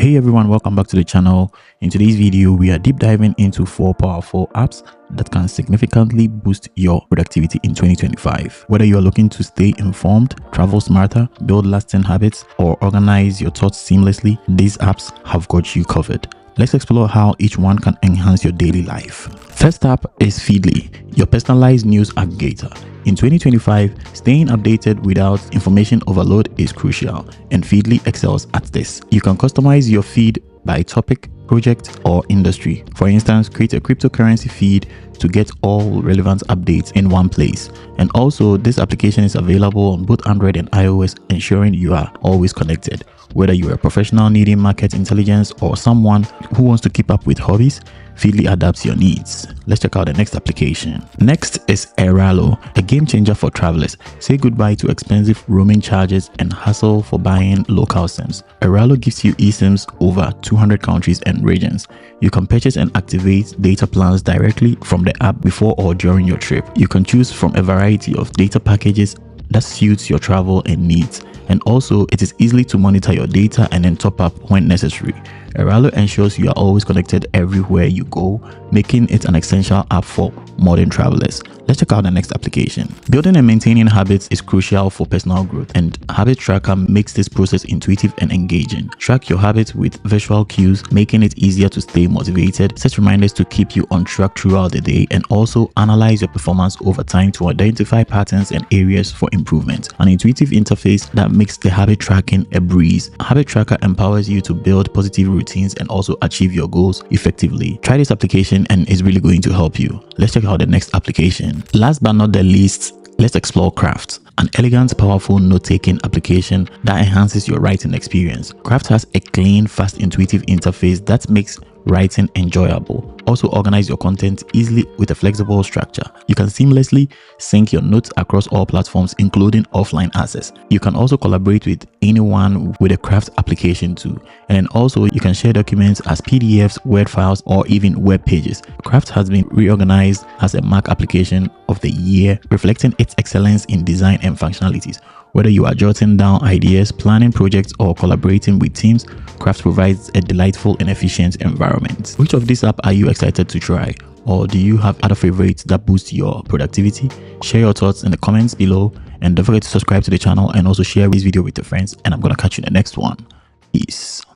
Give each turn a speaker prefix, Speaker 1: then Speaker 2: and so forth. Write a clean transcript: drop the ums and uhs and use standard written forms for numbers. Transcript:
Speaker 1: Hey everyone, welcome back to the channel. In today's video, we are deep diving into 4 powerful apps that can significantly boost your productivity in 2025. Whether you are looking to stay informed, travel smarter, build lasting habits, or organize your thoughts seamlessly, these apps have got you covered. Let's explore how each one can enhance your daily life. First up is Feedly, your personalized news aggregator. In 2025, staying updated without information overload is crucial, and Feedly excels at this. You can customize your feed by topic, project, or industry. For instance, create a cryptocurrency feed to get all relevant updates in one place. And also, this application is available on both Android and iOS, ensuring you are always connected. Whether you're a professional needing market intelligence or someone who wants to keep up with hobbies, Feedly adapts your needs. Let's check out the next application. Next is Eralo, a game changer for travelers. Say goodbye to expensive roaming charges and hassle for buying local SIMs. Eralo gives you eSIMs over 200 countries and regions. You can purchase and activate data plans directly from the app before or during your trip. You can choose from a variety of data packages that suits your travel and needs. And also, it is easy to monitor your data and then top up when necessary. Eralo ensures you are always connected everywhere you go, making it an essential app for modern travelers. Let's check out the next application. Building and maintaining habits is crucial for personal growth, and Habit Tracker makes this process intuitive and engaging. Track your habits with visual cues, making it easier to stay motivated. Set reminders to keep you on track throughout the day, and also analyze your performance over time to identify patterns and areas for improvement. An intuitive interface that makes the habit tracking a breeze. Habit Tracker empowers you to build positive routines and also achieve your goals effectively. Try this application and it's really going to help you. Let's check out the next application. Last but not the least, let's explore Craft, an elegant, powerful note-taking application that enhances your writing experience. Craft has a clean, fast, intuitive interface that makes writing enjoyable. Also, organize your content easily with a flexible structure. You can seamlessly sync your notes across all platforms, including offline access. You can also collaborate with anyone with a Craft application too. And then also, you can share documents as PDFs, Word files, or even web pages. Craft has been reorganized as a Mac application of the year, reflecting its excellence in design and functionalities. Whether you are jotting down ideas, planning projects, or collaborating with teams, Craft provides a delightful and efficient environment. Which of these apps are you excited to try? Or do you have other favorites that boost your productivity? Share your thoughts in the comments below, and don't forget to subscribe to the channel and also share this video with your friends. And I'm gonna catch you in the next one. Peace.